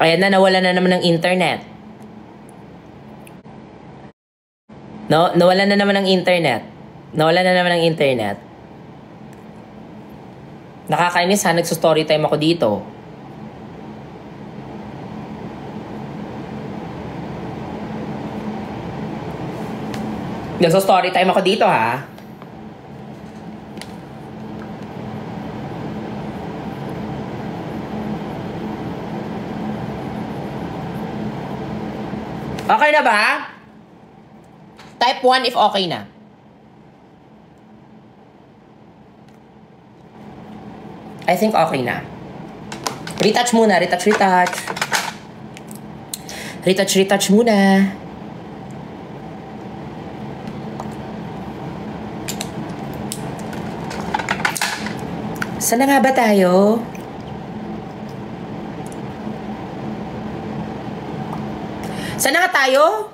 Ayan na, nawala na naman ng internet. No, nawala na naman ng internet. Nawala na naman ng internet. Nakakainis ha, nagsustory time ako dito. Nagsustory time ako dito ha. Okay na ba? Type 1 if okay na. I think okay na. Retouch muna. Retouch muna. Saan na nga ba tayo? Saan na nga tayo?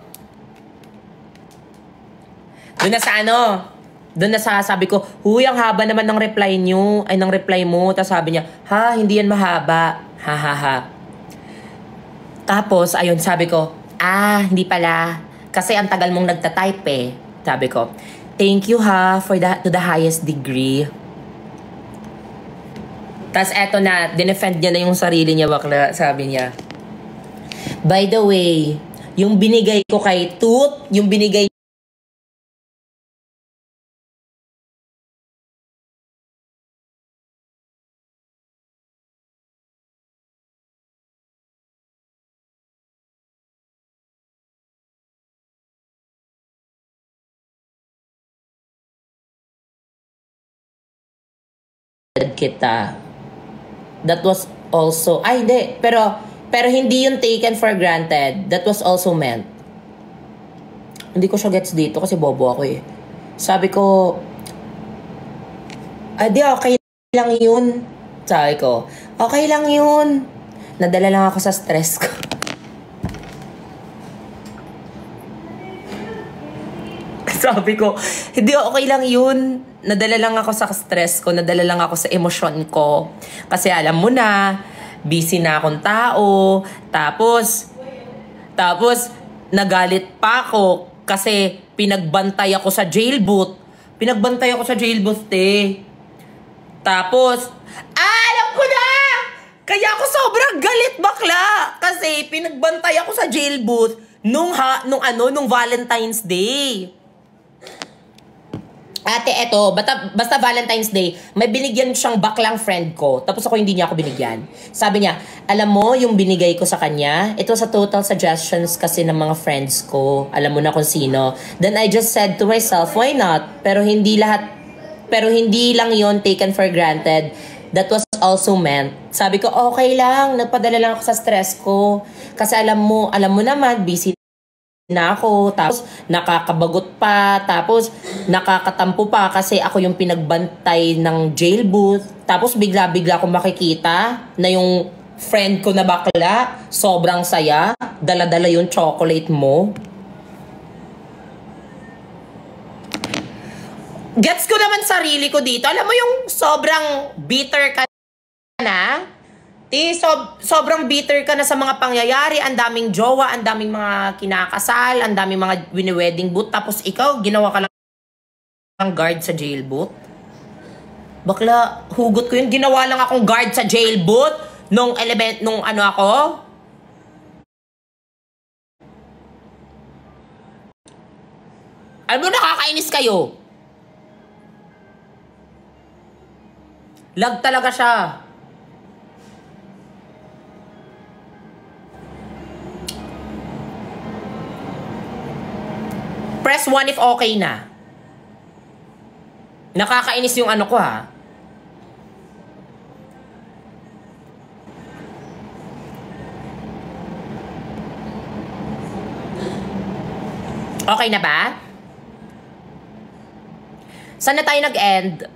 Doon na sa ano? Doon na sa sabi ko, huy, ang haba naman ng reply nyo. Ay, ng reply mo. Tapos sabi niya, ha, hindi yan mahaba. Ha, ha, ha. Tapos, ayun, sabi ko, hindi pala. Kasi ang tagal mong nagtatype eh. Sabi ko, thank you ha, to the highest degree. Tapos eto na, dinefend niya na yung sarili niya, bakla, sabi niya. By the way, yung binigay ko kay Toot, yung binigay kita. That was also, hindi, pero hindi yung taken for granted. That was also meant. Hindi ko siya gets dito kasi bobo ako eh. Sabi ko, di okay lang yun. Sabi ko, okay lang yun. Nadala lang ako sa stress ko. Sabi ko, hindi okay lang yun. Nadala lang ako sa stress ko, nadala lang ako sa emosyon ko. Kasi alam mo na, busy na akong tao. Tapos, nagalit pa ako kasi pinagbantay ako sa jailboot. Pinagbantay ako sa jailboot, eh. Tapos, alam ko na! Kaya ako sobrang galit, bakla. Kasi pinagbantay ako sa jailboot nung Valentine's Day. Ate, eto, basta Valentine's Day, may binigyan siyang baklang friend ko. Tapos ako hindi niya ako binigyan. Sabi niya, alam mo yung binigay ko sa kanya? Ito sa total suggestions kasi ng mga friends ko. Alam mo na kung sino. Then I just said to myself, why not? Pero hindi lang yon taken for granted. That was also meant. Sabi ko, okay lang. Nagpadala lang ako sa stress ko. Kasi alam mo naman, busy na ako, tapos nakakabagot pa, tapos nakakatampo pa kasi ako yung pinagbantay ng jail booth. Tapos bigla-bigla akong makikita na yung friend ko na bakla, sobrang saya, dala-dala yung chocolate mo. Gets ko naman sarili ko dito. Alam mo yung sobrang bitter ka na? Sobrang bitter ka na sa mga pangyayari, ang daming jowa, ang daming mga kinakasal, ang daming mga wini-wedding boot, tapos ikaw, ginawa ka lang guard sa jail boot? Bakla, hugot ko yun. Ginawa lang akong guard sa jail boot nung ano ako? Alam mo, nakakainis kayo. Lag talaga siya. Press 1 if okay na. Nakakainis yung ano ko ha. Okay na ba? Saan na tayo nag-end?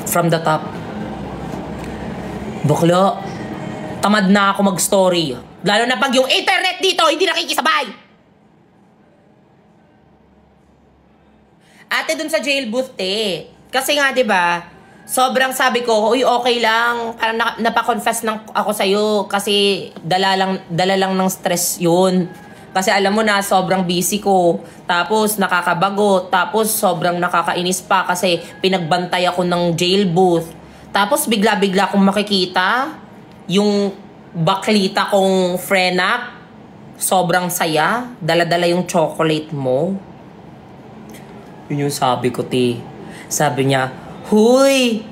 From the top. Bakla, tamad na ako mag-story. Lalo na pag yung internet dito hindi nakikisabay. Ate, dun sa jail booth, te. Kasi nga, di ba, sobrang sabi ko, uy, okay lang. Parang napakonfess ng ako sa'yo. Kasi dala lang ng stress yun. Kasi alam mo na, sobrang busy ko. Tapos, nakakabagot. Tapos, sobrang nakakainis pa kasi pinagbantay ako ng jail booth. Tapos, bigla-bigla kong makikita yung baklita kong frenak. Sobrang saya. Dala-dala yung chocolate mo. Yun yung sabi ko, te. Sabi niya, huy,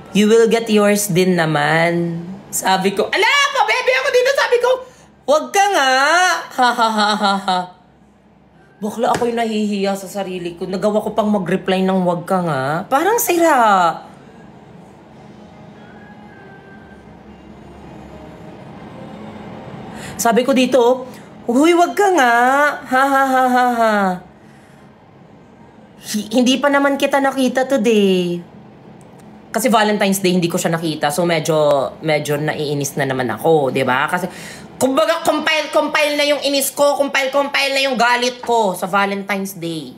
you will get yours din naman. Sabi ko, ala, pabebe ako dito. Sabi ko, wag ka nga. Ha ha ha ha ha. Bakla ako'y nahihiya sa sarili ko. Nagawa ko pang mag-reply ng wag ka nga. Parang sira. Sabi ko dito, huy, wag ka nga. Ha ha ha ha ha. Hindi pa naman kita nakita today. Kasi Valentine's Day hindi ko siya nakita. So medyo naiinis na naman ako, 'di ba? Kasi kumbaga compile na yung inis ko, compile na yung galit ko sa Valentine's Day.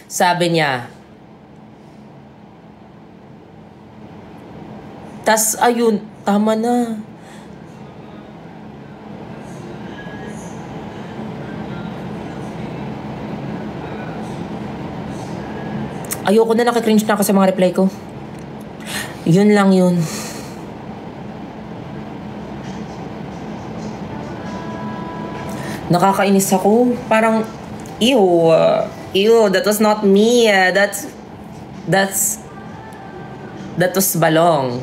Sabi niya. Tas ayun, tama na. Ayoko na, nakikringe na ako sa mga reply ko. Yun lang yun. Nakakainis ako. Parang, ew, that was not me. That was balong.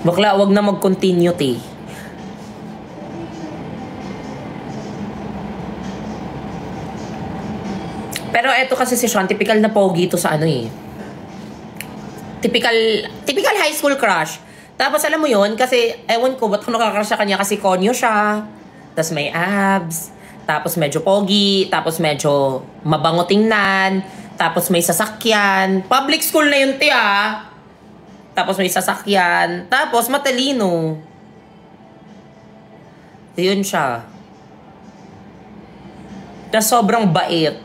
Bakla, wag na mag-continue, te. Pero eto kasi si Sean, typical na pogi ito sa ano eh. Typical high school crush. Tapos alam mo yon kasi ewan ko ba't ako nakakrush sa kanya kasi konyo siya. Tapos may abs. Tapos medyo pogi. Tapos medyo mabango tingnan. Tapos may sasakyan. Public school na yun, te ah. Tapos may sasakyan. Tapos matalino. Yun siya. Na sobrang bait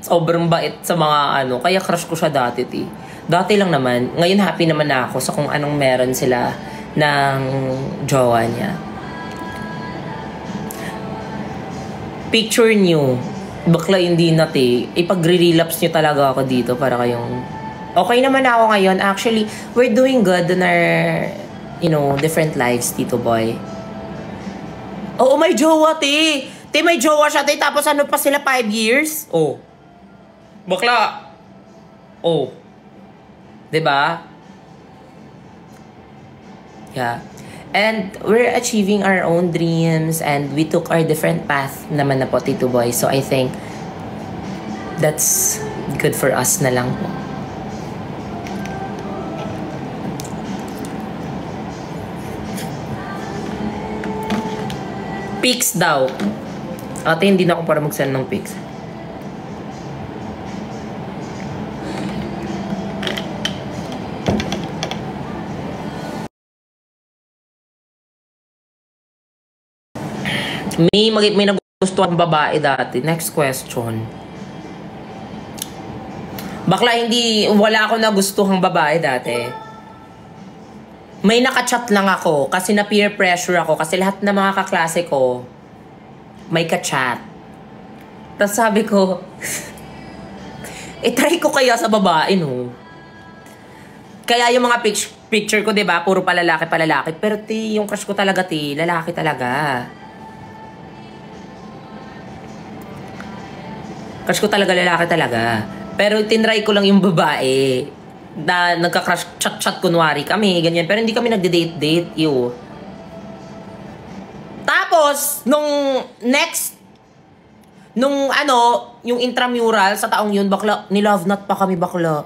sa mga ano. Kaya crush ko siya dati, ti. Dati lang naman. Ngayon happy naman na ako sa kung anong meron sila ng jowa niya. Picture nyo. Bakla hindi na, ti. Ipag-relapse nyo talaga ako dito para kayong... Okay naman ako ngayon. Actually, we're doing good in our, different lives, Tito Boy. Oo, may jowa, ti. Te, may jowa siya, te. Tapos ano pa sila, 5 years? Oh. Bakla. Oh. Diba? Yeah. And we're achieving our own dreams and we took our different path naman na po, Tito Boy. So I think that's good for us na lang po. Pics daw. Ate, hindi na ako para mag-send ng pics. May nagustuhan babae dati. Next question. Bakla, wala ako nagustuhang babae dati. May nakachat lang ako kasi na peer pressure ako kasi lahat ng mga kaklase ko may ka-chat. Tapos sabi ko, try ko kaya sa babae, no? Kaya yung mga picture ko, diba, puro palalaki. Pero yung crush ko talaga, lalaki talaga. Crush ko talaga, lalaki talaga. Pero tinry ko lang yung babae. Na nagka-crush, chat-chat kunwari kami, ganyan. Pero hindi kami nagde-date-date, Tapos, yung intramural sa taong yun, bakla, nilove not pa kami, bakla.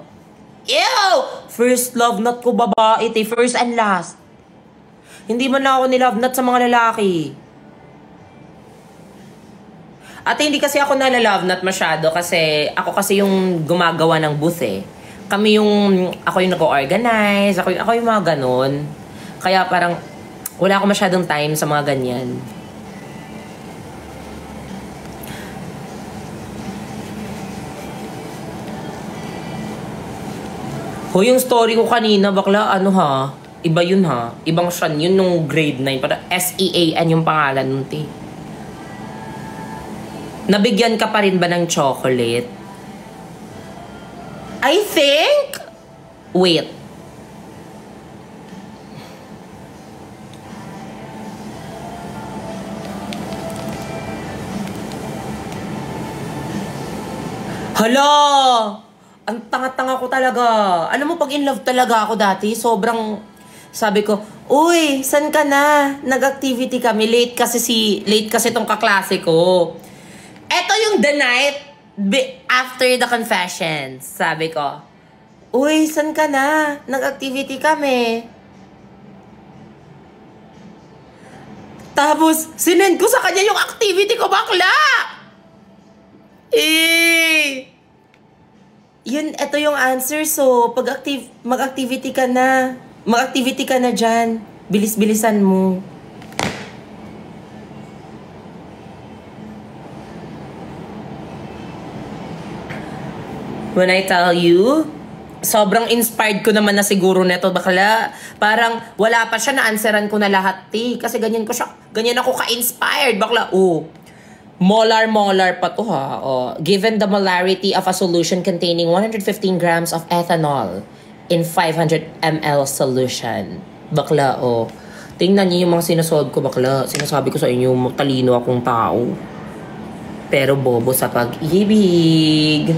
Ew! First love not ko babae, first and last. Hindi man lang ako nilove not sa mga lalaki. At hindi kasi ako nalalove not masyado kasi ako kasi yung gumagawa ng booth eh. Ako yung nag-organize, ako yung mga ganon. Kaya parang, wala ako masyadong time sa mga ganyan. Ho, yung story ko kanina, bakla, ano ha? Iba yun ha. Ibang siyan yun nung grade 9. Para SEAN yung pangalan nun, te. Nabigyan ka pa rin ba ng chocolate? I think... Wait. Hala! Ang tanga-tanga ko talaga. Alam mo, pag in love talaga ako dati, sobrang... Sabi ko, uy, san ka na? Nag-activity kami. Late kasi tong kaklase ko. Eto yung the night after the confession. Sabi ko, uy, san ka na? Nag-activity kami. Tapos, sinend ko sa kanya yung activity ko, bakla! Yun, eto yung answer. So, mag-activity ka na. Mag-activity ka na dyan. Bilis-bilisan mo. When I tell you, sobrang inspired ko naman na siguro neto, bakla. Parang wala pa siya, na-answeran ko na lahat, Kasi ganyan ako ka-inspired, bakla. Molar pa to ha. Given the molarity of a solution containing 115 grams of ethanol in 500 ml solution. Bakla, tingnan niyo yung mga sinasolve ko, bakla. Sinasabi ko sa inyo, talino akong tao. Pero bobo sa pag-ibig.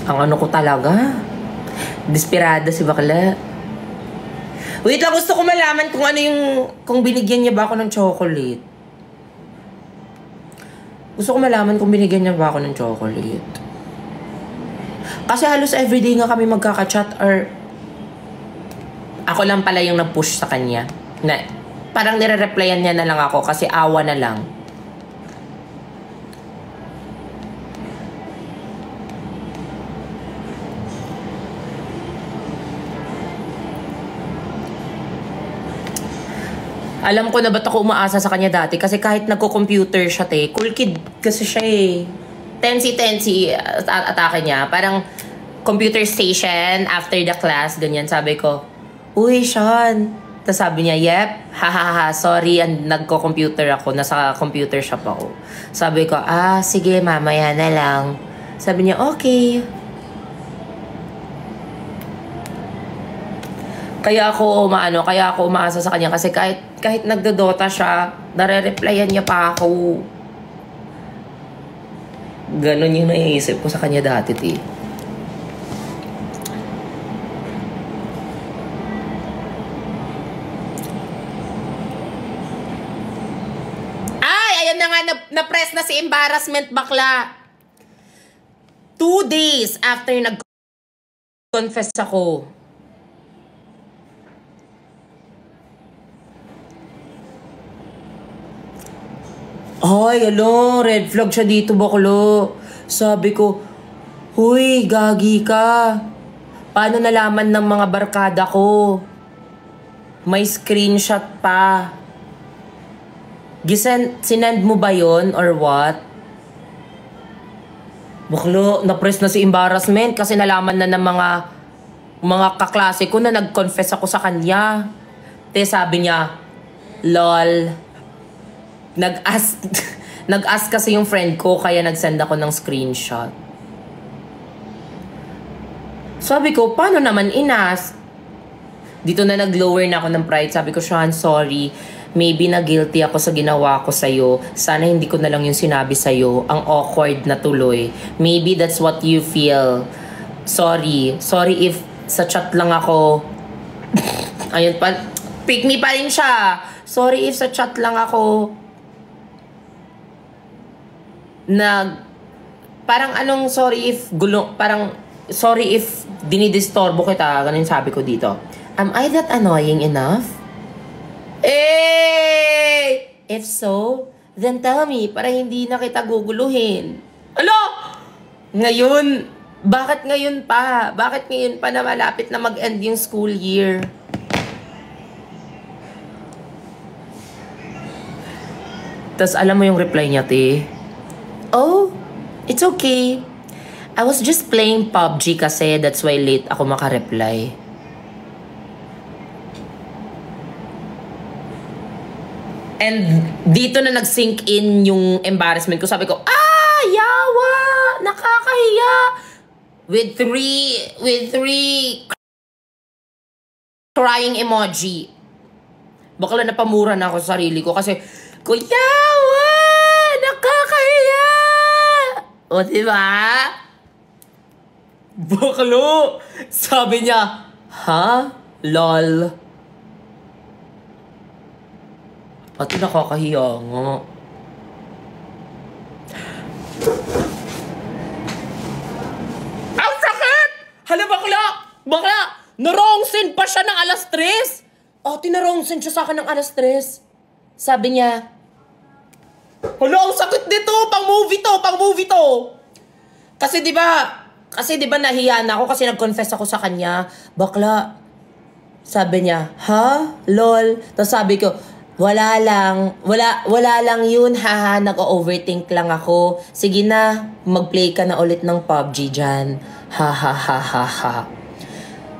Ang ano ko talaga. Desperada si bakla. Wait lang, gusto ko malaman kung ano yung... Kung binigyan niya ba ako ng chocolate. Gusto ko malaman kung binigyan niya ba ako ng chocolate. Kasi halos everyday nga kami magkaka-chat or... Ako lang pala yung nag-push sa kanya. Na, parang nire-replyan niya na lang ako kasi awa na lang. Alam ko na ba't ako umaasa sa kanya dati kasi kahit nagko-computer siya, cool kid kasi siya Tensi atake niya. Parang computer station after the class, ganyan. Sabi ko, uy, Sean. Tapos sabi niya, yep, hahaha, sorry, nagko-computer ako. Nasa computer shop ako. Sabi ko, sige, mamaya na lang. Sabi niya, okay. Kaya ako umaasa sa kanya kasi kahit nagdodota siya, nare-replyan niya pa ako. Ganon yung naiisip ko sa kanya dati, Ay, ayun na nga, na-press na si embarrassment, bakla. 2 days after nag-confess ako. Ay, red flag siya dito, baklo. Sabi ko, huy, gagi ka. Paano nalaman ng mga barkada ko? May screenshot pa. Sinend mo ba yon or what? Baklo, na-press na si embarrassment kasi nalaman na ng mga kaklase ko na nag-confess ako sa kanya. Sabi niya, lol. Nag-ask kasi yung friend ko kaya nag-send ako ng screenshot. Sabi ko, paano naman inas? Dito na nag-lower na ako ng pride. Sabi ko, Sean, sorry. Maybe na-guilty ako sa ginawa ko sa'yo. Sana hindi ko na lang yung sinabi sa'yo. Ang awkward na tuloy. Maybe that's what you feel. Sorry. Sorry if sa chat lang ako... Ayun pa. Pick me pa rin siya. Sorry if sa chat lang ako... Parang anong sorry if dinidistorbo kita, ganun sabi ko dito. Am I that annoying enough? If so, then tell me para hindi na kita guguluhin. Alo! Ngayon, bakit ngayon pa? Bakit ngayon pa na malapit na mag-end yung school year? Tas alam mo yung reply niya, te? Oh, it's okay. I was just playing PUBG kasi that's why late ako makareply. And dito na nag-sink in yung embarrassment ko. Sabi ko, yawa! Nakakahiya! With three crying emoji. Bakla napamura na ako sa sarili ko kasi, yawa! Nakakahiya! O, diba? Baklo! Sabi niya, ha? Lol. At nakakahiya nga. Ang sakit! Hala, bakla! Bakla! Narongsin pa siya ng alas 3! Tinarongsin siya sa akin ng alas 3. Sabi niya, hala, ang sakit dito! Pang-movie to! Kasi di ba nahiya na ako kasi nag-confess ako sa kanya. Bakla, sabi niya, ha? Lol. Tapos sabi ko, wala lang yun, haha, nag-overthink lang ako. Sige na, mag-play ka na ulit ng PUBG dyan. Ha.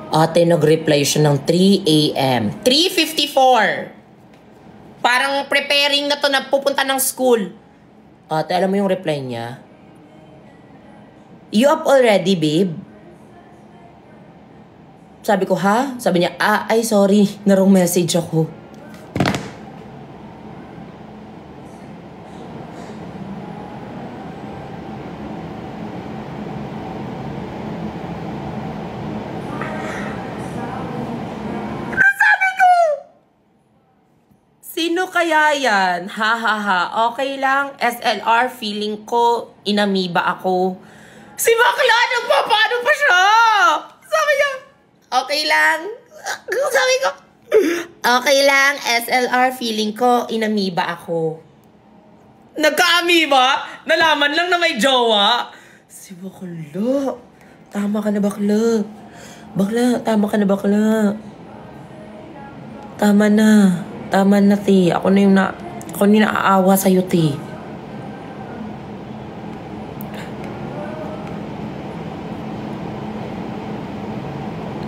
Ate, nag-reply siya ng 3 a.m. 3:54. Parang preparing na to na pupunta ng school. Ate, alam mo yung reply niya? You up already, babe? Sabi ko, ha? Sabi niya, ay sorry, narong message ako. Sino kaya yan? Ha. Okay lang. SLR, feeling ko, inamiba ako. Si bakla, nagpapaano pa siya? Sabi niya, okay lang. Sabi ko, okay lang. SLR, feeling ko, inamiba ako. Nagka-amiba? Nalaman lang na may jowa. Si bakla. Tama ka na, bakla. Bakla, tama ka na, bakla. Tama na, te. Ako na yung naaawa sa'yo, te.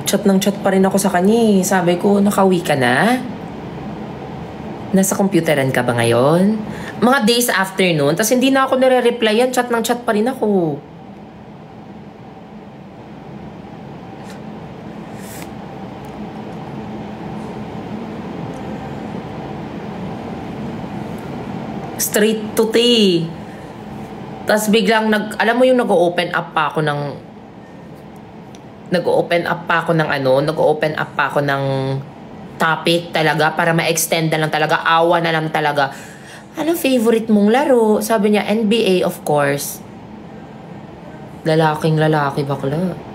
Chat ng chat pa rin ako sa kanya, eh. Sabi ko, nakauwi ka na? Nasa computeran ka ba ngayon? Mga days after noon, tas hindi na ako nare-replyan, chat ng chat pa rin ako. Straight to tea. Tapos biglang alam mo yung nag-open up pa ako ng topic talaga para ma-extend na lang talaga, awa na lang talaga. Ano favorite mong laro? Sabi niya, NBA of course. Lalaking lalaki, bakla.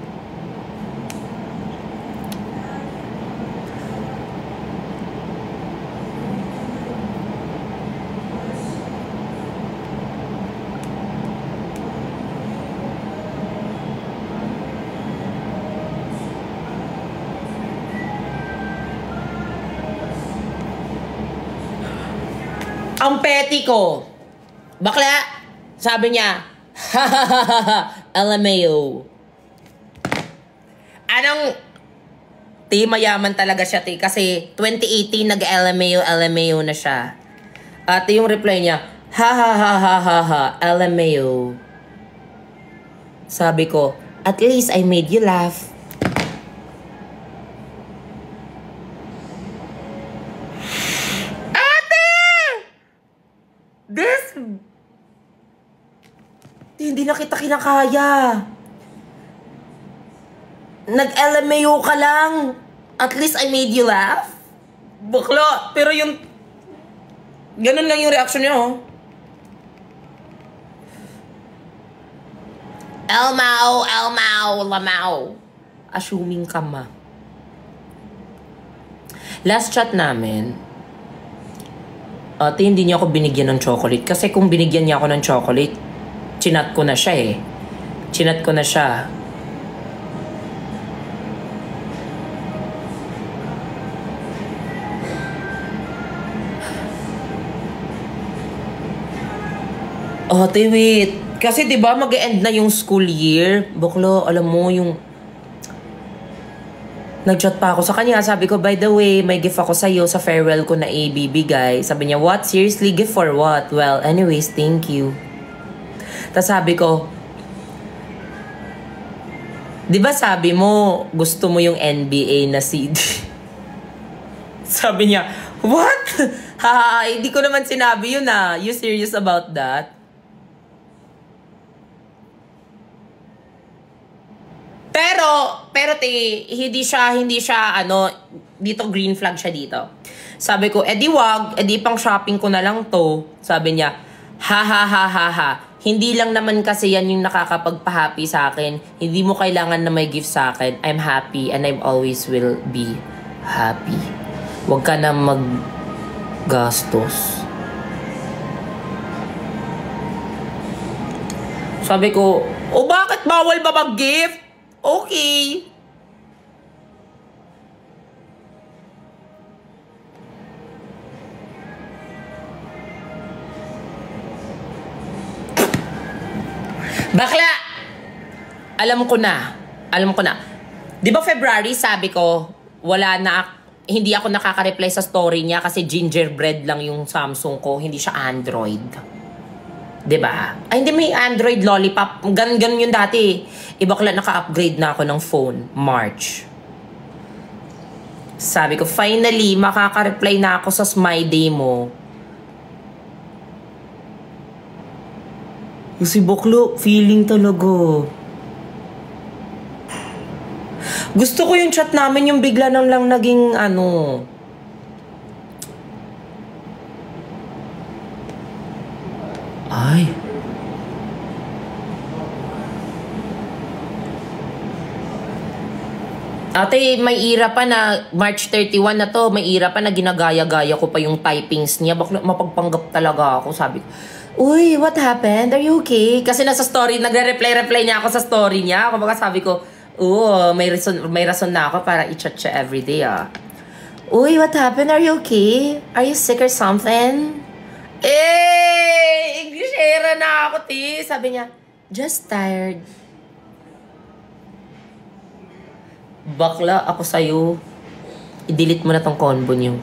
Ang petty ko. Bakla, sabi niya, LMAO. Anong, mayaman talaga siya, kasi 2018 nag-LMAO na siya. At yung reply niya, LMAO. Sabi ko, at least I made you laugh. Hindi na kita kinakaya. Nag-LMAO ka lang. At least I made you laugh. Bakla. Pero yung... ganun lang yung reaction niya, oh. Lamao. Assuming ka ma. Last chat namin, ate, hindi niya ako binigyan ng chocolate. Kasi kung binigyan niya ako ng chocolate, chinat ko na siya eh. Chinat ko na siya. Ate, wait. Kasi 'di ba mag-e-end na yung school year? Bakla, alam mo yung nag-chat pa ako sa kanya. Sabi ko, by the way, may gift ako sa'yo sa farewell ko na ibibigay. Sabi niya, what? Seriously? Gift for what? Well, anyways, thank you. Tapos sabi ko, di ba sabi mo, gusto mo yung NBA na CD? Sabi niya, what? Ha, hindi ko naman sinabi yun ah. You serious about that? Pero hindi siya, dito green flag siya dito. Sabi ko, edi wag, edi pang shopping ko na lang to. Sabi niya, ha ha ha ha ha. Hindi lang naman kasi yan yung nakakapagpa-happy sa akin. Hindi mo kailangan na may gift sa akin. I'm happy and I always will be happy. Wag ka na maggastos. Sabi ko, bakit bawal ba mag-gift? Okay. Bakla! Alam ko na. Di ba February sabi ko, hindi ako nakaka-reply sa story niya kasi gingerbread lang yung Samsung ko, hindi siya Android. Diba? Ay, hindi, may Android Lollipop. Ganun yun dati. Bakla, naka-upgrade na ako ng phone. March. Sabi ko, finally, makaka-reply na ako sa My Day mo. Si bakla, feeling talaga. Gusto ko yung chat namin yung bigla nang lang naging Ay. Ate, may ira pa na March 31 na to, may ira pa na ginagaya-gaya ko pa yung typings niya. Bakla mapagpanggap talaga ako, sabi ko. Uy, what happened? Are you okay? Kasi nasa story, nagre-reply niya ako sa story niya. Kumbaga sabi ko, may rason na ako para i-chat siya everyday ah. Uy, what happened? Are you okay? Are you sick or something? Englishera na ako, ti. Sabi niya, just tired. Bakla, ako sa'yo. I-delete mo na tong convo niyo.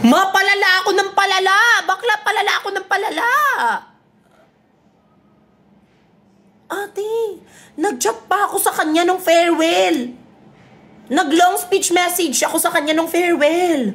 Mapalala ako ng palala! Bakla, palala ako ng palala! Ate, nag-chat pa ako sa kanya nung farewell. Nag-long speech message ako sa kanya nung farewell.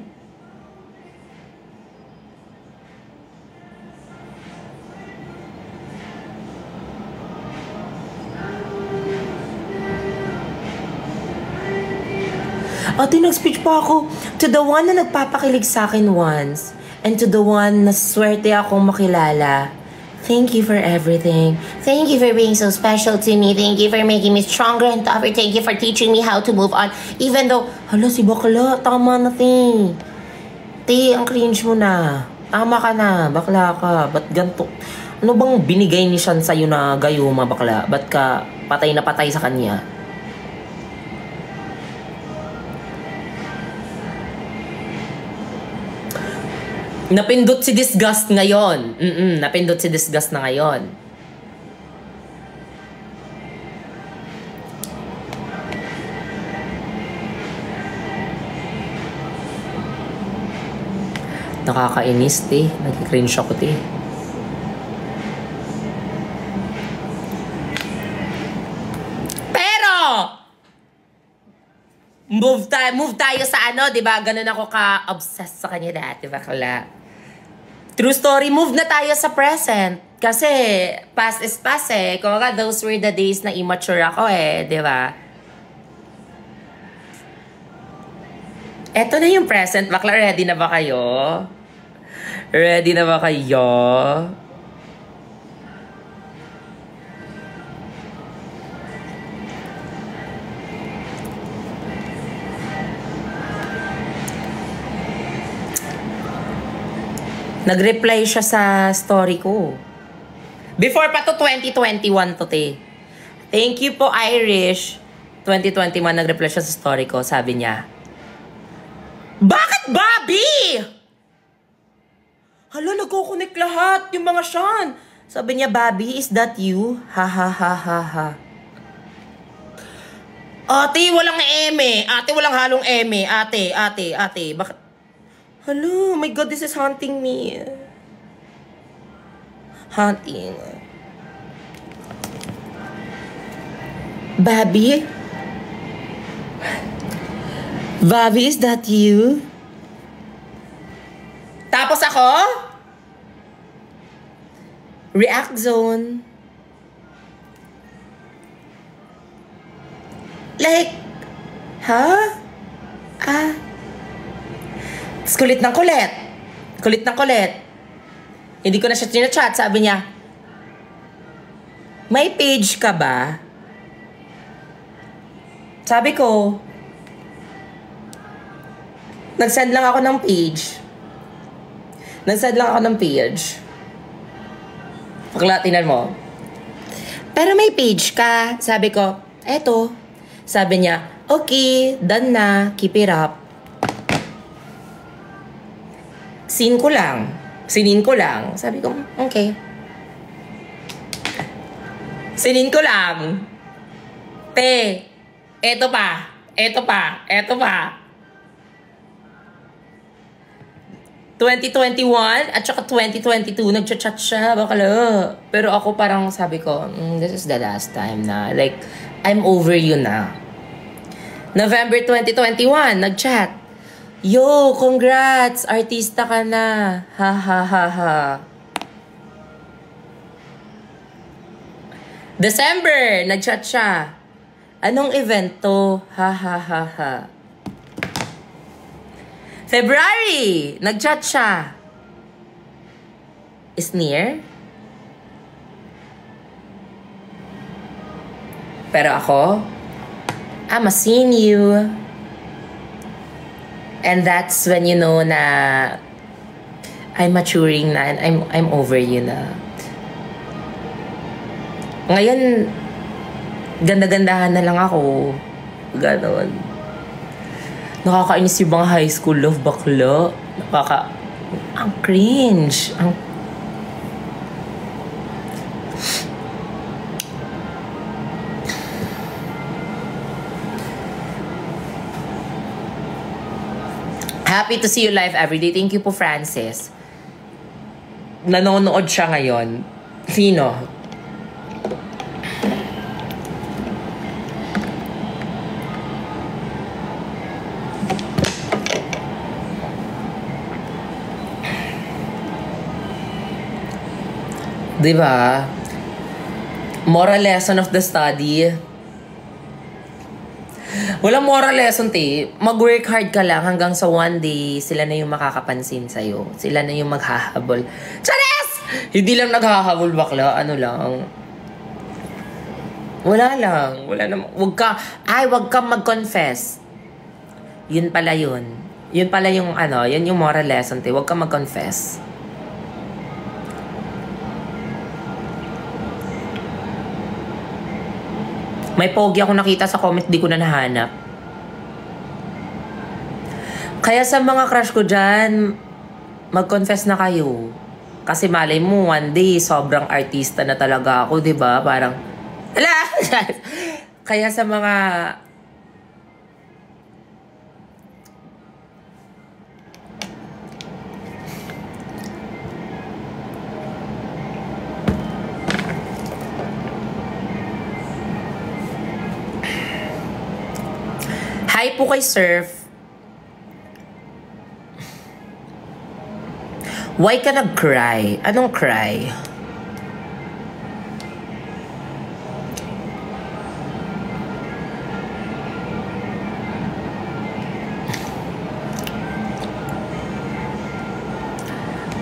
Ate, nag-speech pa ako to the one na nagpapakilig sa akin once and to the one na swerte akong makilala. Thank you for everything. Thank you for being so special to me. Thank you for making me stronger and tougher. Thank you for teaching me how to move on. Even though, hala, si bakla, tama na, te. Te, ang cringe mo na. Tama ka na, bakla ka. Ba't ganito? Ano bang binigay ni Sean sa'yo na gayuma, bakla? Ba't ka patay na patay sa kanya? Napindot si Disgust ngayon. Napindot si Disgust na ngayon. Nakakainis, te. Nag-cringe ako, te. Pero, move tayo sa di ba? Ganun ako ka-obsessed sa kanya dati, bakla. True story, move na tayo sa present. Kasi, past is past eh. Kumbaga, those were the days na immature ako eh, di ba? Eto na yung present. Bakla, ready na ba kayo? Ready na ba kayo? Nag-reply siya sa story ko. Before pa to 2021 to, te. Thank you po, Irish. 2021, nag-reply siya sa story ko. Sabi niya, Bakit, Bobby? Hala, nagko-connect lahat yung mga Sean. Sabi niya, Bobby, is that you? Ha ha ha ha ha. Ate, walang eme. Ate, walang halong eme. Ate. Bakit? Hello, my God, this is haunting me. Haunting. Bobby? Bobby, is that you? Tapos ako? React zone. Like, ha? Tapos kulit ng kulit. Kulit ng kulit. Hindi ko na siya chinachat. Sabi niya, may page ka ba? Sabi ko, nag-send lang ako ng page. Nag-send lang ako ng page. Bakla, tingnan mo. Pero may page ka. Sabi ko, eto. Sabi niya, okay, done na. Keep it up. Sinin ko lang. Sabi ko, okay. Sinin ko lang. Eto pa. 2021 at saka 2022, nagchat-chat siya, bakala. Pero ako parang sabi ko, this is the last time na. Like, I'm over you na. November 2021, nagchat. Yo, congrats! Artista ka na. Ha ha ha ha. December, nagchat siya. Anong event to? Ha ha ha ha. February, nagchat siya. Is near? Pero ako, I'ma seen you. And that's when you know na I'm maturing na and I'm over you na. Ngayon, ganda-gandahan na lang ako. Ganon. Nakakainis yung mga high school love, bakla. Ang cringe. Happy to see you live everyday. Thank you po, Francis. Nanonood siya ngayon. Sino? Diba? Moral lesson of the study. Walang moral lesson, te. Mag-work hard ka lang hanggang sa one day, sila na yung makakapansin sa'yo. Sila na yung maghahabol. Chares! Hindi lang naghahabol, bakla. Ano lang. Wala lang. Wala naman. Wag ka mag-confess. Yun pala yun. Yun pala yung yun yung moral lesson, te. Wag ka mag-confess. May pogi ako nakita sa comment, di ko na nahanap. Kaya sa mga crush ko dyan, mag-confess na kayo. Kasi malay mo, one day, sobrang artista na talaga ako, di ba? Parang, ala! Kaya sa mga... Hi po kay Surf. Why ka nag-cry? Anong cry?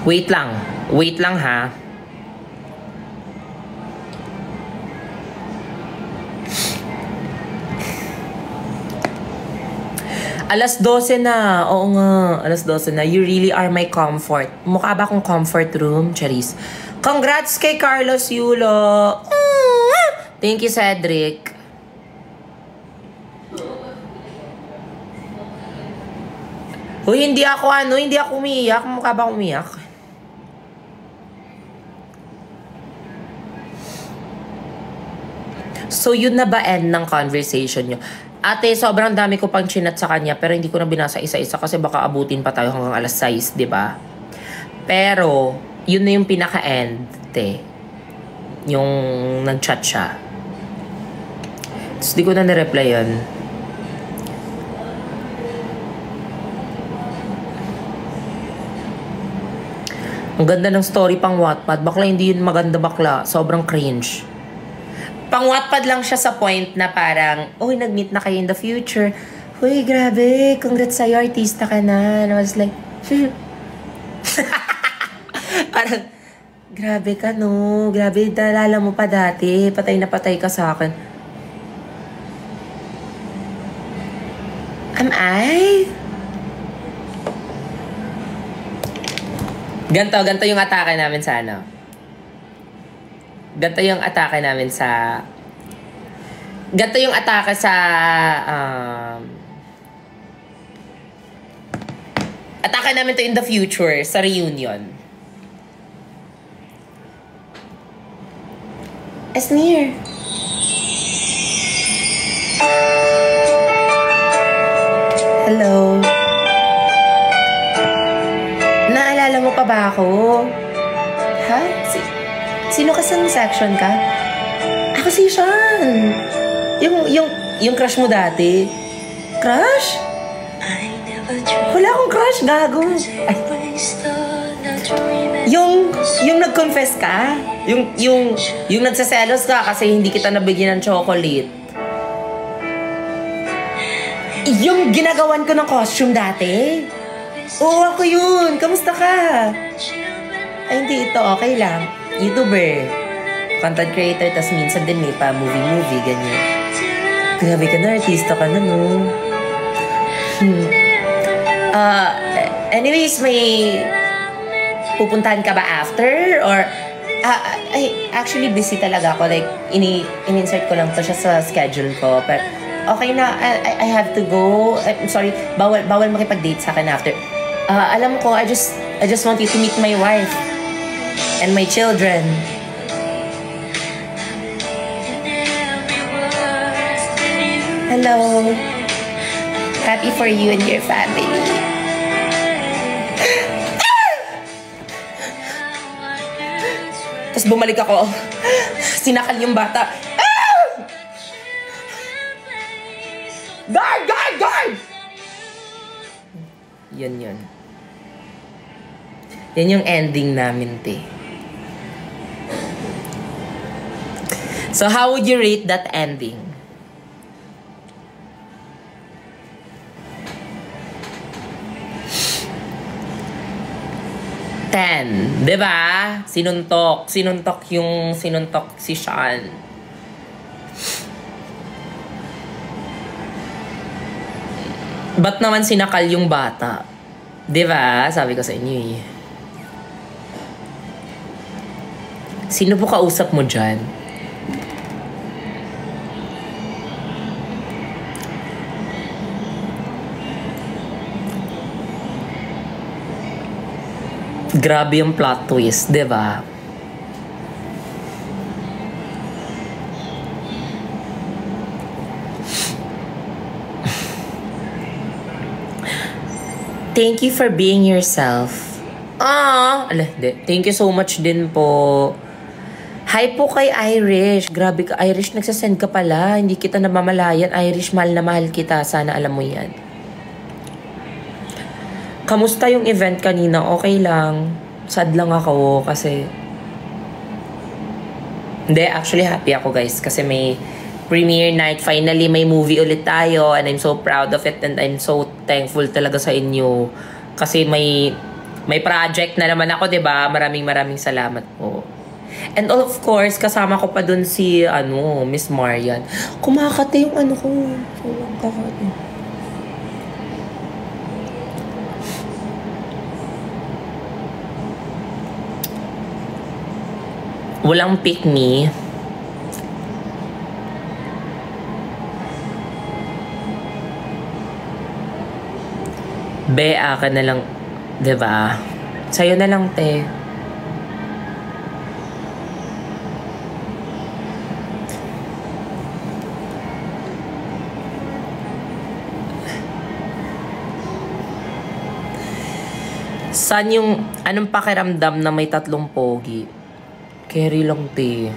Wait lang. Wait lang ha. Alas 12 na. Oo nga. Alas 12 na. You really are my comfort. Mukha ba akong comfort room? Charis. Congrats kay Carlos Yulo. Thank you, Cedric. Uy, hindi ako umiiyak. Mukha ba akong umiiyak? So, yun na ba end ng conversation nyo? Ate, sobrang dami ko pang chinat sa kanya, pero hindi ko na binasa isa-isa kasi baka abutin pa tayo hanggang alas 6, di ba? Pero, yun na yung pinaka-end, te. Yung nag-chat siya. Tapos, di ko na nireply yun. Ang ganda ng story pang Wattpad. Bakla hindi yun maganda bakla. Sobrang cringe. Pang Wattpad lang siya sa point na parang, uy, nag-meet na kayo in the future. Uy, grabe. Congrats sa'yo, artista ka na. And I was like, parang, grabe ka, no. Grabe, dalala mo pa dati. Patay na patay ka sa akin. Am I? Ganto yung atake namin sa ano. Ganto yung atake namin sa... Ganto yung atake sa... atake namin to in the future, sa reunion. Esnir. Hello. Naalala mo pa ba ako? Ha? Sino ka sa section ka? Ako si Sean. Yung crush mo dati. Crush? Wala akong crush, gago. Ay. Yung nag-confess ka? Yung nagsaselos ka kasi hindi kita nabigyan ng chocolate. Yung ginagawan ko ng costume dati? Oo, ako yun. Kamusta ka? Ay, hindi ito. Okay lang. YouTuber. Content creator. Tas minsan din may pa movie, ganyan. Grabe ka na. Artista ka na, no? Anyways, may pupuntahan ka ba after? Or, actually busy talaga ako. Like, in-insert ko lang to siya sa schedule ko. Pero, okay na. I have to go. I'm sorry. Bawal makipag-date sa akin after. Alam ko, I just want you to meet my wife and my children. Hello. Happy for you and your family. Tapos bumalik ako. Sinakal yung bata. Guard! Yan. Yan yung ending namin, te. So, how would you rate that ending? 10. Diba? Sinuntok si Sean. Ba't naman sinakal yung bata? Diba? Sabi ko sa inyo eh. Sino po kausap mo dyan? Grabe yung plot twist, diba? Thank you for being yourself. Thank you so much din po. Hi po kay Irish. Grabe ka, Irish. Nagsasend ka pala. Hindi kita namamalayan. Irish, mahal na mahal kita. Sana alam mo yan. Kamusta yung event kanina? Okay lang. Sad lang ako kasi... Hindi, actually happy ako guys. Kasi may premiere night. Finally, may movie ulit tayo. And I'm so proud of it. And I'm so thankful talaga sa inyo. Kasi may project na naman ako, diba? Maraming salamat po. And of course, kasama ko pa dun si, Miss Marian. Kumakate yung ko. So, kakate. Walang pick me. Bea ka na lang, 'di ba? Sa'yo na lang, te. Saan yung, anong pakiramdam na may tatlong pogi? Carry lang, te.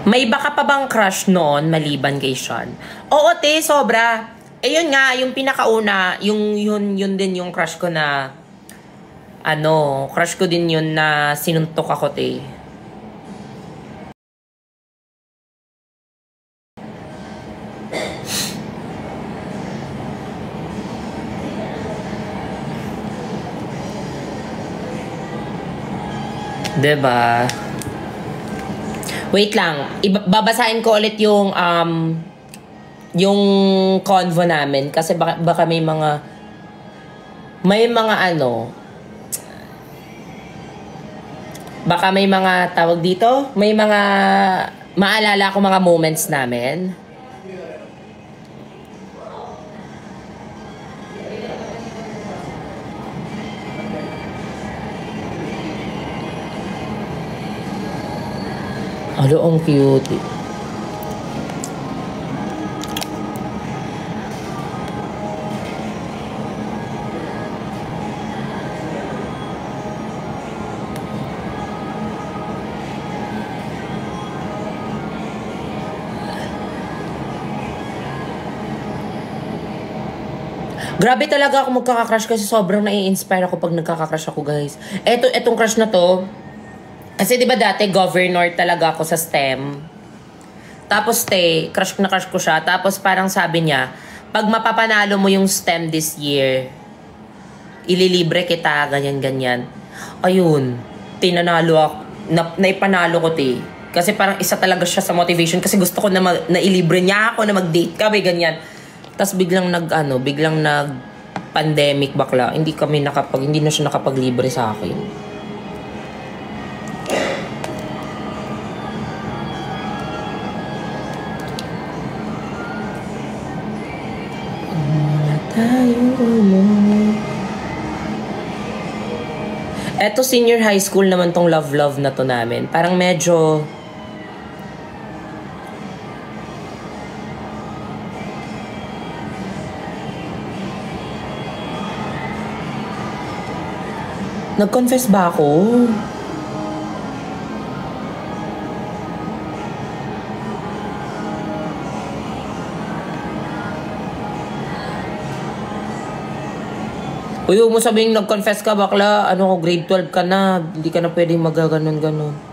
May baka pa bang crush noon maliban kay Sean? Oo, te, sobra. Eh, yun nga, yung pinakauna, yun din yung crush ko na, crush ko din yun na sinuntok ako, te. Diba? Wait lang, babasahin ko ulit yung convo namin kasi baka may mga baka may mga tawag dito, may mga maalala ko mga moments namin. Ano, ang cute. Grabe talaga ako magkaka-crush kasi sobrang nai-inspire ako pag nagkaka-crush ako, guys. Etong crush na to, kasi 'di ba dati governor talaga ako sa STEM. Tapos crush na crush ko siya. Tapos parang sabi niya, pag mapapanalo mo yung STEM this year, ililibre kita, ganyan-ganyan. Ayun, tinanalo ako, naipanalo ko, te. Kasi parang isa talaga siya sa motivation kasi gusto ko na ilibre niya ako na mag-date kami, ganyan. Tapos biglang nag pandemic bakla. Hindi na siya nakapaglibre sa akin. Eto senior high school naman tong love na to namin. Parang medyo nag-confess ba ako? Uy, huwag mo sabihing nag-confess ka, bakla. Grade 12 ka na. Hindi ka na pwedeng magaganon-ganon.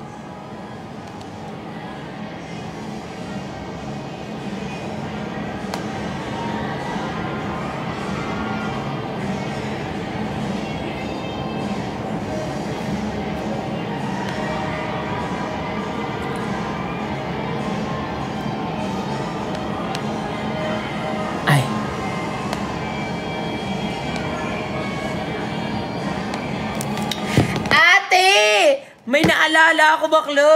May naalala ako, bakla.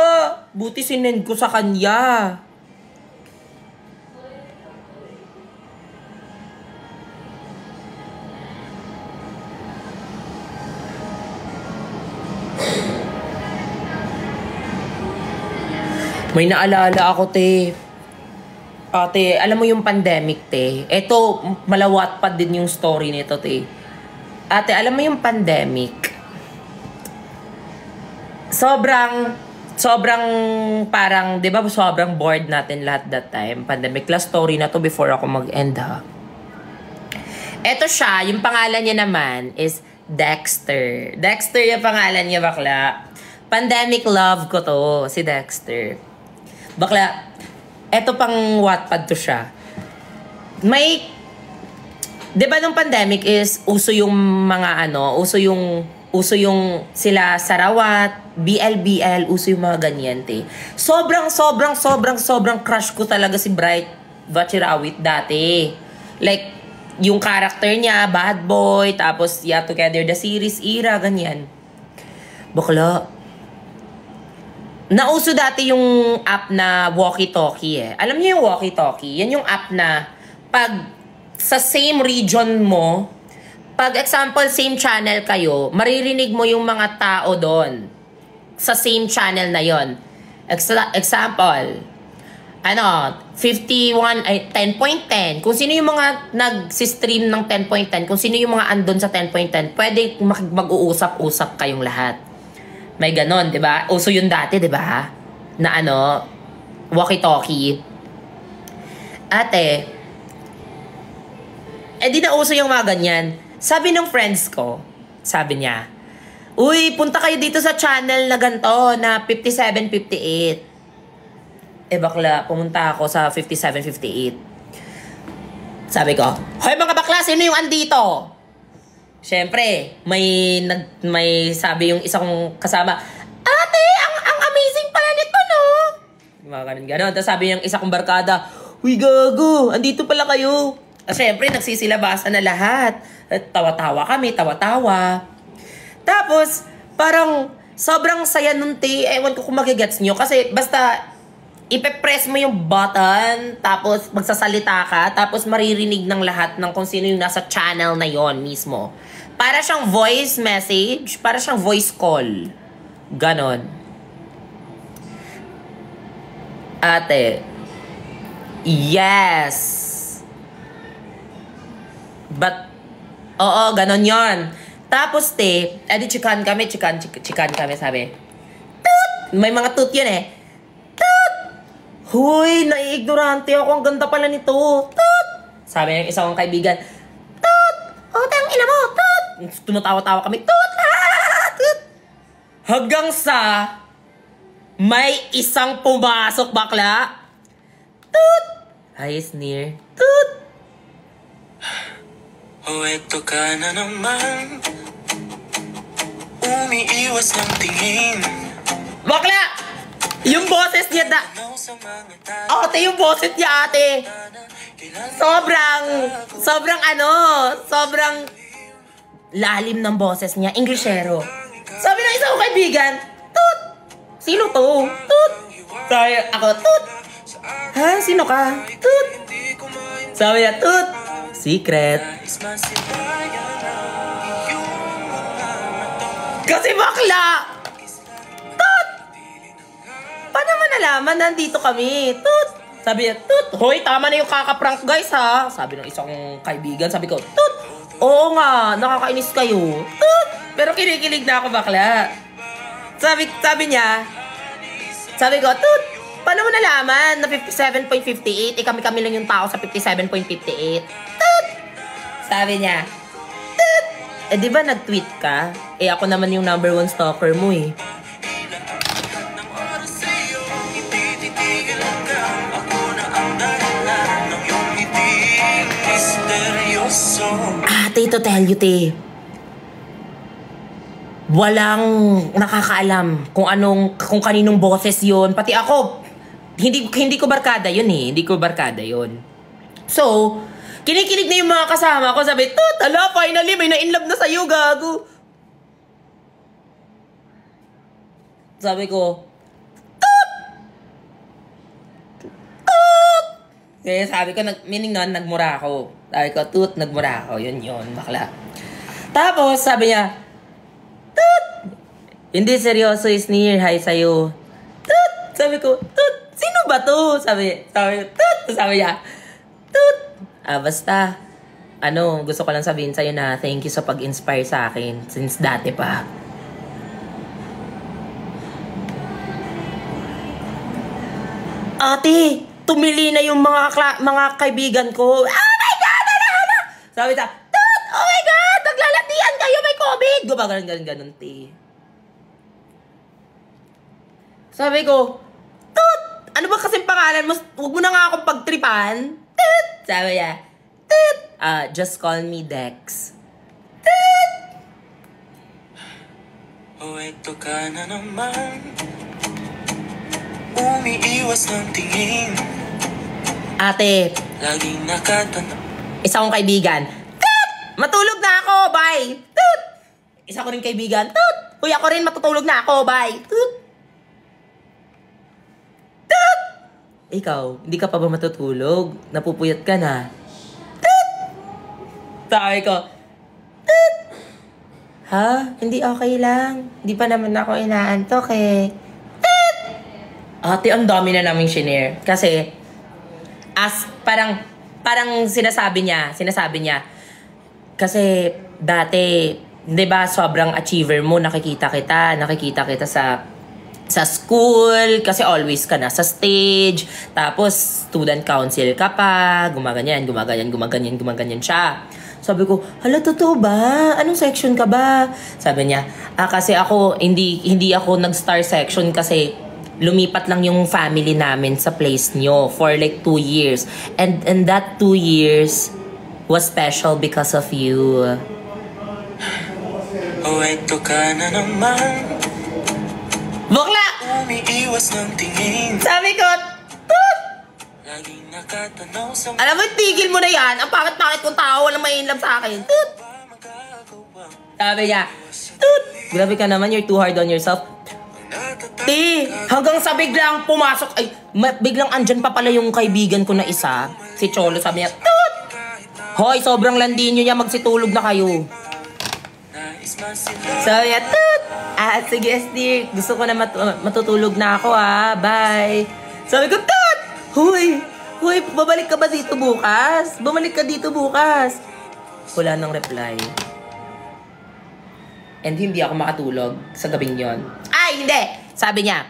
Buti sinend ko sa kanya. May naalala ako, te. Ate, alam mo yung pandemic, te. Ito, malawat pa din yung story nito, te. Ate, alam mo yung pandemic? Sobrang parang, di ba, sobrang bored natin lahat that time. Pandemic. Last story na to before ako mag-end, ha. Eto siya, yung pangalan niya naman is Dexter. Dexter yung pangalan niya, bakla. Pandemic love ko to, si Dexter. Bakla, eto pang Wattpad to siya. May, di ba nung pandemic is, uso yung mga uso yung sila Sarawat, BL, uso yung mga ganyan, te. Sobrang crush ko talaga si Bright Vachirawit dati. Like, yung character niya, bad boy, tapos Yeah Together the series era, ganyan. Bakla, Nauso dati yung app na walkie-talkie eh. Alam niyo yung walkie-talkie? Yan yung app na pag sa same region mo, pag example, same channel kayo, maririnig mo yung mga tao doon sa same channel na yon. Example, 10.10. Kung sino yung mga nag-stream ng 10.10, kung sino yung mga andon sa 10.10, pwede mag-uusap-usap kayong lahat. May ganon, di ba? Uso yun dati, di ba? Na walkie-talkie. Ate, di na uso yung mga ganyan. Sabi ng friends ko, sabi niya, uy, punta kayo dito sa channel na ganito, na 5758. Bakla, pumunta ako sa 5758. Sabi ko, hoy mga bakla, sino yung andito? Siyempre, may sabi yung isang kasama, ate, ang amazing pala nito, no? Mga ganun. Tapos sabi yung isa kong barkada, uy, gago, andito pala kayo. Siyempre, nagsisilabasan na lahat. Tawa-tawa kami, tawa-tawa. Tapos, parang sobrang saya nun, te. Ewan ko kung magigets nyo. Kasi basta, ipe-press mo yung button, tapos magsasalita ka, tapos maririnig ng lahat ng kung sino yung nasa channel na yon mismo. Para siyang voice message, para siyang voice call. Ganon. Ate, yes. But, oo, ganon yon. Tapos, te, chikan kami, sabi. Toot! May mga toot yun eh. Toot! Huy, naiignorante ako. Ang ganda pala nito. Toot! Sabi ng isang kaibigan, toot! Utang ina mo, toot! Tumatawa-tawa kami, toot! Toot! Hanggang sa may isang pumasok, bakla. Toot! Hi, sneer. Toot! Oh, eto ka na naman. Umiiwas ng tingin. Bakla! Yung boses niya ate, yung boses niya, ate. Sobrang lalim ng boses niya. Englishero. Sabi ng isang kaibigan, toot! Sino to? Toot! Sabi ako, toot! Ha? Sino ka? Toot! Sabi niya, toot! Secret. Kasi bakla! Toot! Paano mo nalaman nandito kami? Toot! Sabi niya, toot! Hoy, tama na yung kakaprank guys ha! Sabi ng isang kaibigan, sabi ko, toot! Oo nga, nakakainis kayo. Toot! Pero kinikilig na ako bakla. Sabi niya, sabi ko, toot! Paano mo nalaman na 57.58? Kami-kami lang yung tao sa 57.58. Toot! Sabi niya, toot! Di ba nag-tweet ka? Ako naman yung #1 stalker mo eh. Ate, to tell you, te. Walang nakakaalam kung kaninong boses yun. Pati ako, hindi ko barkada yun eh. Hindi ko barkada yun. So, kinikilig na yung mga kasama ko. Sabi, toot, hala, finally, may na-inlove na sa'yo, gago. Sabi ko, toot! Toot! Kaya sabi ko, meaning nun, nagmura ako. Sabi ko, toot, nagmura ako. Yun, bakla. Tapos, sabi niya, toot! Hindi seryoso, sneer, hi sa'yo. Toot! Sabi ko, toot! Sino ba to? Sabi toot! Sabi niya, toot! Basta, gusto ko lang sabihin sa'yo na thank you sa pag-inspire sa akin since dati pa. Ate, tumili na yung mga kaibigan ko. Oh my God! Ano? Sabi niya, toot! Oh my God! Naglalatian kayo, may COVID! Ganun, te. Sabi ko, toot! Ano ba kasing pangalan mo? Huwag mo na nga akong pagtripan. Toot! Sabi niya, toot! Just call me Dex. Toot! Oh, eto ka na naman. Umiiwas ng tingin. Ate, laging nakatanong. Isa kong kaibigan, toot! Matulog na ako, bye! Toot! Isa ko rin kaibigan, toot! Uy, ako rin matutulog na ako, bye! Toot! ikaw, hindi ka pa ba matutulog? Napupuyat ka na. Toot! Sabi ko, toot! Ha? Hindi okay lang. Hindi pa naman ako inaantok eh. Toot! Ate, ang dami na naming shinare. Kasi, parang sinasabi niya, kasi dati, di ba, sobrang achiever mo, nakikita kita sa school, kasi always ka na sa stage, tapos student council ka pa, gumaganyan siya. Sabi ko, hala, totoo ba? Anong section ka ba? Sabi niya, kasi ako, hindi ako nag-star section kasi lumipat lang yung family namin sa place nyo for like 2 years. And that 2 years was special because of you. Oh, eto ka na naman. Bakla! Umiiwas ng tingin. Sabi ko, toot! Laging nakatanaw sa Alam mo, tigil mo na yan. Ang pangit-pangit kong tao, walang may in love sa akin. Toot! Sabi niya, toot! Grabe ka naman, you're too hard on yourself. Hanggang sa biglang pumasok, biglang andyan pa pala yung kaibigan ko na isa, si Cholo, sabi niya, toot! Hoy, sobrang landi nyo niya, magsitulog na kayo. Sabi niya, toot! Sige, dear, gusto ko na matutulog na ako, bye. Sabi ko, toot! Hoy, babalik ka ba dito bukas? Bumalik ka dito bukas. Wala nang reply. And hindi ako makatulog sa gabing yon. Ay, hindi! Sabi niya,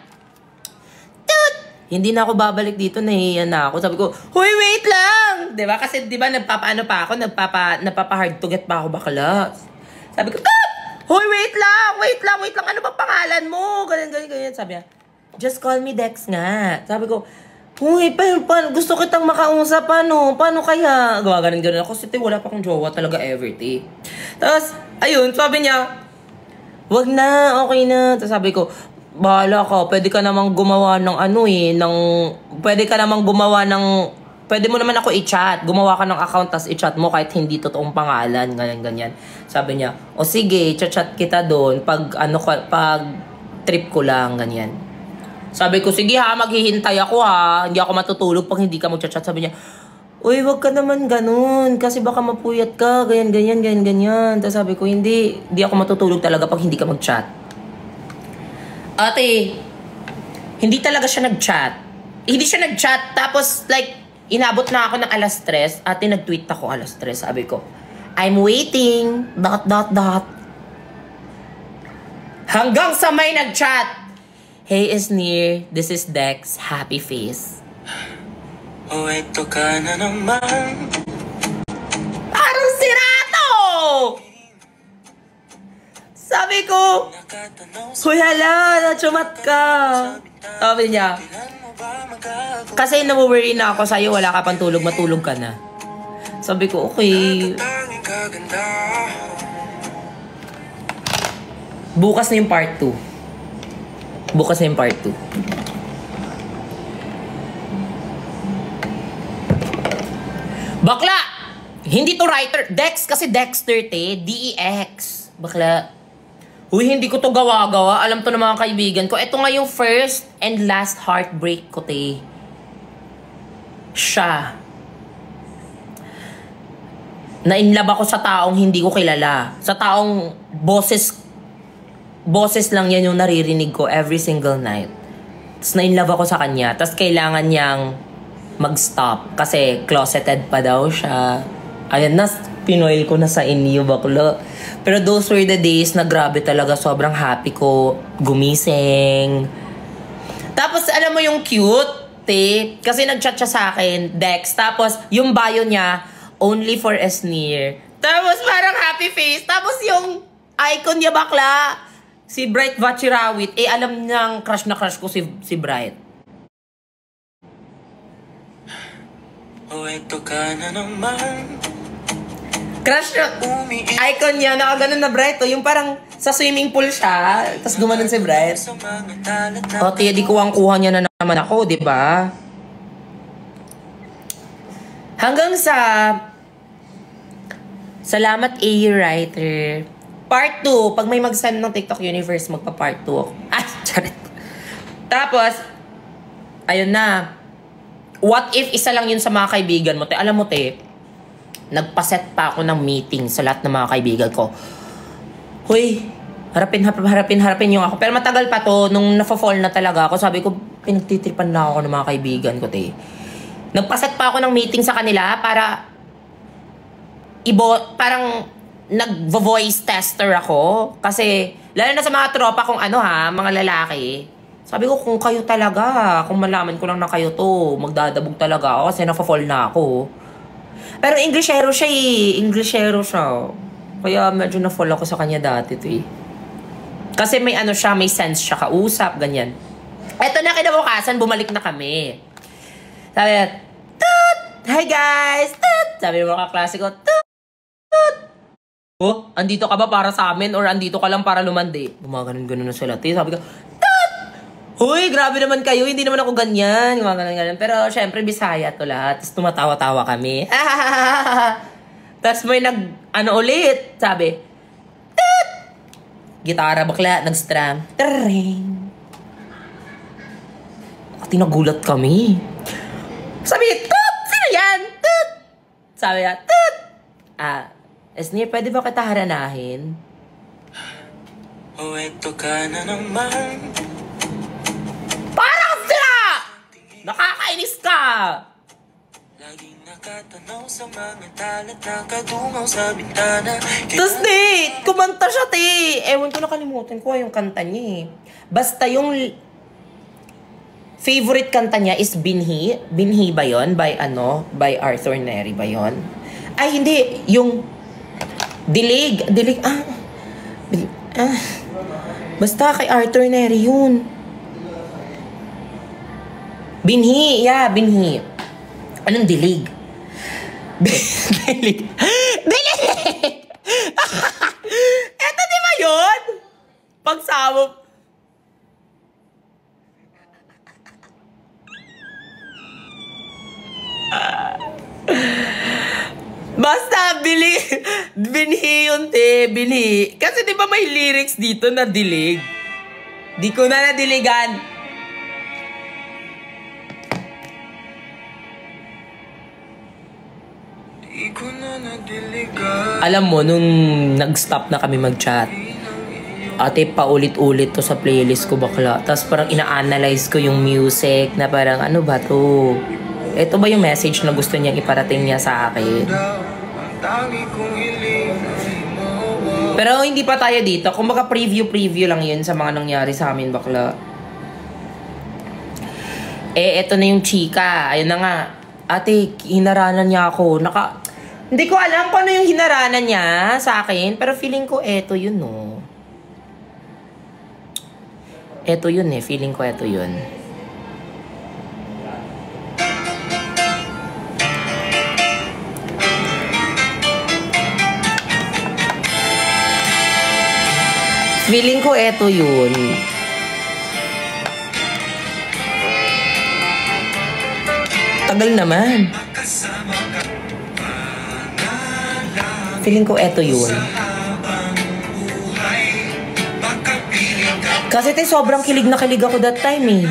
toot! Hindi na ako babalik dito, nahihiyan na ako. Sabi ko, hoy, wait lang! Diba? Kasi diba, nagpapaano pa ako, nagpapa-hard to get pa ako bakla. Sabi ko, toot! Hoy, wait lang! Ano ba pangalan mo? Ganyan. Sabi niya, just call me Dex nga. Sabi ko, uy, gusto kitang makausap, paano kaya? Ganun ako, kasi wala pa akong jowa talaga everyday. Tapos, ayun, sabi niya, wag na, okay na. Tapos sabi ko, bahala ka, pwede ka namang gumawa ng pwede mo naman ako i-chat. Gumawa ka ng account, tas i-chat mo kahit hindi totoong pangalan, ganyan. Sabi niya, o sige, chat kita doon pag trip ko lang, ganyan. Sabi ko, sige maghihintay ako hindi ako matutulog pag hindi ka mag-chat. Sabi niya, uy, wag ka naman ganun, kasi baka mapuyat ka, ganyan. Tapos sabi ko, hindi ako matutulog talaga pag hindi ka mag-chat. Ate, hindi talaga siya nag-chat. Hindi siya nag-chat, tapos like, inabot na ako ng 3:00. Ate, nag-tweet ako 3:00. Sabi ko, I'm waiting, ... Hanggang sa may nag-chat. Hey, Esnir, this is Dex, happy face. Oh, eto ka na naman. Parang sirato! Sabi ko, huy, hala, nachumat ka. Sabi niya, kasi nawo-worry na ako sa'yo, wala ka pang tulog, matulog ka na. Sabi ko, okay. Bukas na yung part 2. Bakla! Hindi to writer. Dex, kasi Dexter, D-E-X. Bakla. Uy, hindi ko to gawa-gawa. Alam to ng mga kaibigan ko. Ito nga yung first and last heartbreak ko, te. Siya. Na-inlove ako sa taong hindi ko kilala. Sa taong boses lang yan yung naririnig ko every single night. Tapos na-inlove ako sa kanya. Tapos kailangan niyang mag-stop. Kasi closeted pa daw siya. Ayan na, pinoil ko na sa inyo, bakla. Pero those were the days na grabe talaga. Sobrang happy ko. Gumising. Tapos alam mo yung cute, te? Kasi nag-chat siya sa akin, Dex. Tapos yung bio niya, only for Esnir. Tapos parang happy face. Tapos yung icon niya, bakla, si Bright Vachirawit. Alam niyang crush na crush ko si Bright. Oh, eto ka na naman. Crush na, icon niya, nakaganon na Bright. Yung parang sa swimming pool siya, tapos gumanon si Bright. O, tiya, di kuwang-kuha niya na naman ako, di ba? Hanggang sa salamat, A. Writer. Part 2, pag may mag-send ng TikTok Universe, magpa-part 2 ako. Charit. Tapos, ayun na. what if isa lang yun sa mga kaibigan mo, te? Alam mo, te, nagpaset pa ako ng meeting sa lahat ng mga kaibigan ko. Hoy, harapin yung ako. Pero matagal pa to, nung nafo-fall na talaga ako, sabi ko, pinagtitripan na ako ng mga kaibigan ko, te. Nagpaset pa ako ng meeting sa kanila para parang nag-voice tester ako. Kasi, lalo na sa mga tropa kung ano ha, mga lalaki. Sabi ko, kung kayo talaga, kung malaman ko lang na kayo to, magdadabog talaga ako kasi nafo-fall na ako. Pero Englishero siya eh. Englishero siya. Kaya medyo na-fall ako sa kanya dati to eh. Kasi may ano siya, may sense siya, kausap, ganyan. Eto na, kinabukasan, bumalik na kami. Sabi niya, Toot! Hi guys! Toot! Sabi ng mga kaklase ko, Toot! Toot! Oh, andito ka ba para sa amin or andito ka lang para lumandi? Gumaganon-ganon na sila. Sabi ko, Toot! Huy, grabe naman kayo, hindi naman ako ganyan. Gumaganon-ganon. Pero syempre, Bisaya to lahat. Tapos tumatawa-tawa kami. Tapos may ulit. Sabi, Toot! Gitara bakla, nag-strum. Tring! Tinagulat kami. Sabi niya, Toot! Sino yan? Toot! Sabi niya, Toot! Esnir, pwede ba kita haranahin? Oh, eto ka na naman. Parang sila! Nakakainis ka! Laging nakatanaw sa mga talat, nakadungaw sa bintana. Tapos di, kumanta siya, te. Ewan ko, nakalimutan ko yung kanta niya eh. Basta yung favorite kanta niya is Binhi. Binhi ba yun? By Arthur Neri ba yun? Ay, hindi. Yung Dilig. Basta kay Arthur Neri yun. Binhi. Yeah, Binhi. Anong dilig? Dilig. Dilig! Eto, di ba yun? Pagsabog. Basta, binhi yun, te. Binhi. Kasi di ba may lyrics dito na dilig? Di ko na nadiligan. Di ko na nadiligan. Alam mo, nung nag-stop na kami mag-chat, ate, paulit-ulit to sa playlist ko, bakla. Tapos parang ina-analyze ko yung music na parang, ano ba to? Ito ba yung message na gusto niyang iparating niya sa akin? Pero hindi pa tayo dito. Kumbaga preview lang yun sa mga nangyari sa amin, bakla. Eto na yung chika. Ayun na nga. Ate, hinaranan niya ako. Hindi ko alam kung ano yung hinaranan niya sa akin. Pero feeling ko eto yun, no. Eto yun eh. Feeling ko eto yun. Feeling ko eto yun. Tagal naman. Feeling ko eto yun. Kasi sobrang kilig na kilig ako that time eh.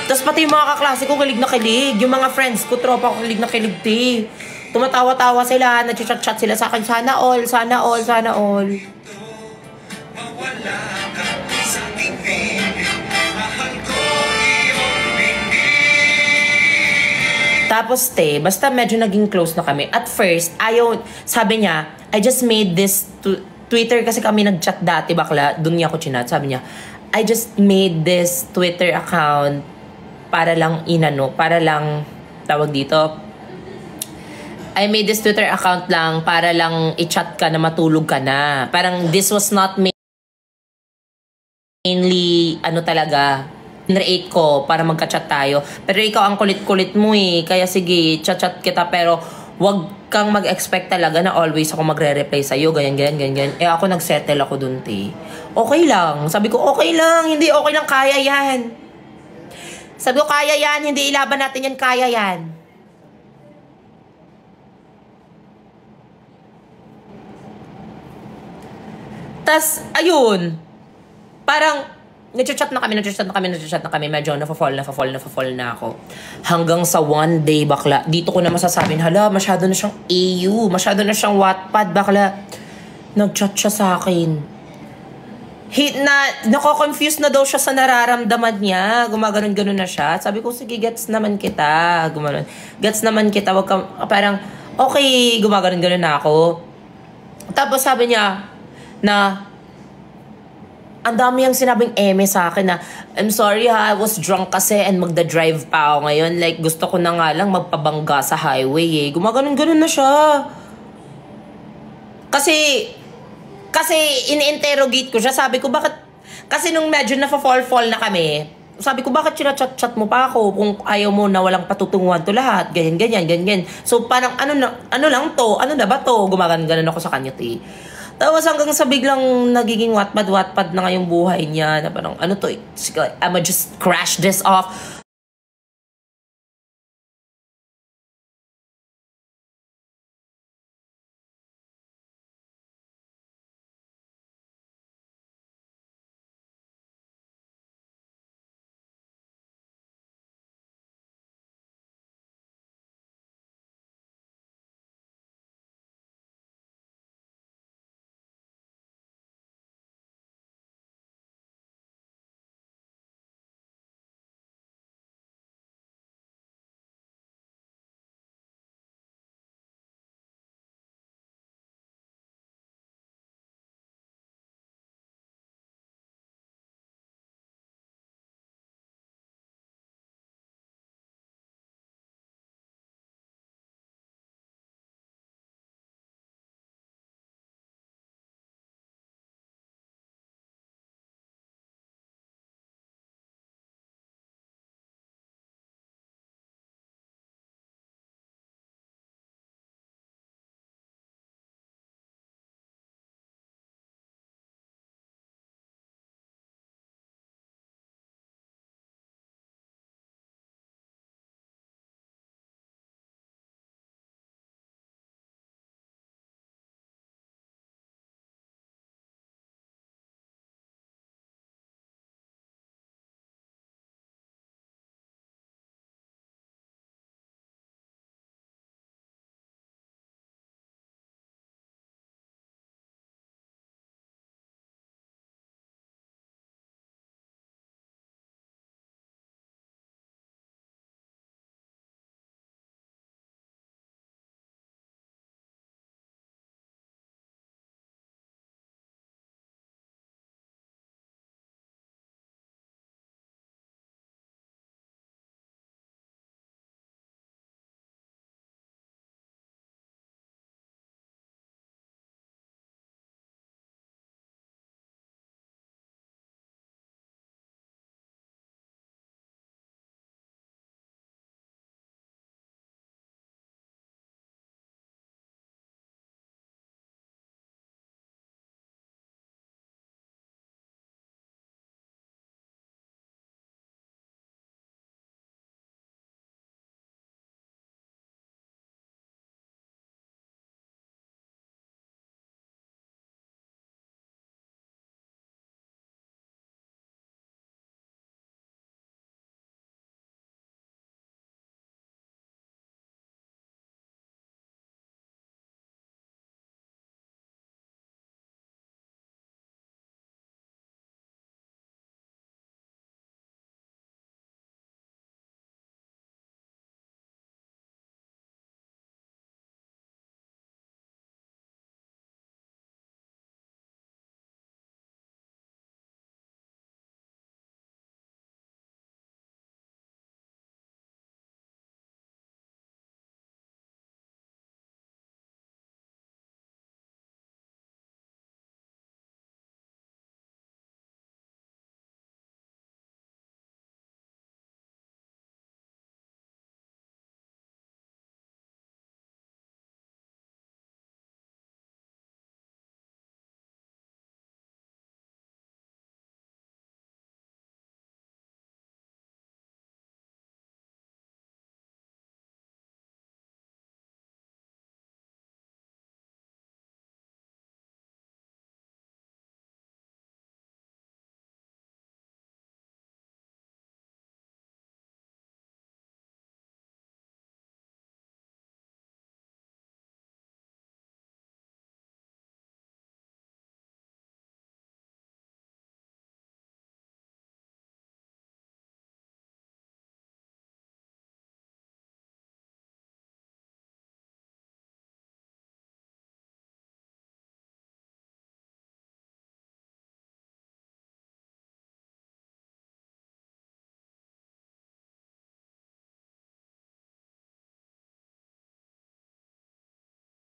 Tapos pati yung mga kaklase ko kilig na kilig. Yung mga friends ko, tropa ko kilig na kilig te. Tumatawa-tawa sila, nag-chat-chat sila sa akin. Sana all, sana all, sana all. Tapos te, basta medyo naging close na kami. At first, sabi niya, I just made this Twitter kasi kami nag-chat dati, bakla. Doon niya ako chinat. Sabi niya, I just made this Twitter account para lang tawag dito. I made this Twitter account lang para lang i-chat ka na matulog ka na. Parang this was not mainly, talaga, narrate ko para magka-chat tayo. Pero ikaw ang kulit-kulit mo eh. Kaya sige, chat-chat kita pero wag kang mag-expect talaga na always ako magre-reply sa'yo. Ganyan. Ako nag-settle ako dun, te. Okay lang. Sabi ko, okay lang. Hindi okay lang. Kaya yan. Sabi ko, kaya yan. Hindi ilaban natin yan. Kaya yan. Tas, ayun. Parang, nag-chat na kami. Medyo na-fall na ako. Hanggang sa one day, bakla, dito ko na masasabi, hala, masyado na siyang AU, masyado na siyang Wattpad, bakla. Nag-chat siya sa akin. Nako-confuse na daw siya sa nararamdaman niya. Gumaganon-ganon na siya. Sabi ko, sige, gets naman kita. Gets naman kita. Wag ka, parang, okay, gumaganon-ganon na ako. Tapos sabi niya, na, ang dami yung sinabing eme sa akin na, I'm sorry ha, I was drunk kasi and magda-drive pa ako ngayon. Like, gusto ko na nga lang magpabangga sa highway eh. Gumaganon-ganon na siya. Kasi in-interrogate ko siya. Sabi ko, bakit? Kasi nung medyo na-fall na kami, sabi ko, bakit chat mo pa ako kung ayaw mo na walang patutunguhan to lahat? Ganyan. So, parang, ano lang to? Ano na ba to? Gumaganon ako sa kanya, te. Tapos hanggang sa biglang nagiging Wattpad na ngayong buhay niya. Na parang, ano to? I'ma just crash this off.